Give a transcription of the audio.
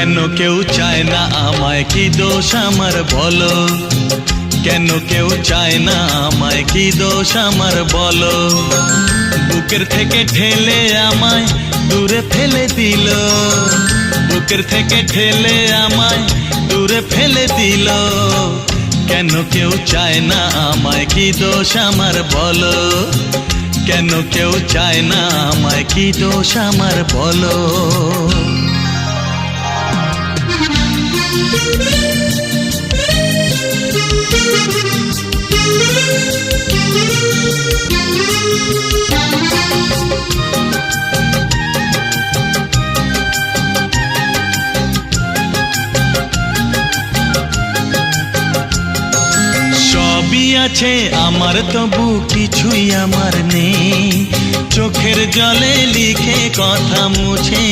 কেন কেউ চায় না আমায়, কি দোষ আমার বলো? কেন কেউ চায় না আমায়, কি দোষ আমার বলো? বুকের থেকে ঠেলে আমায় দূরে ফেলে দিল, বুকের থেকে ঠেলে আমায় দূরে ফেলে দিল। কেন কেউ চায় না আমায়, কি দোষ আমার বলো? কেন কেউ চায় না আমায়, কি দোষ আমার বলো? সবই আছে আমার, তবু কিছুই আমার নেই। চোখের জলে লিখে কথা মুছে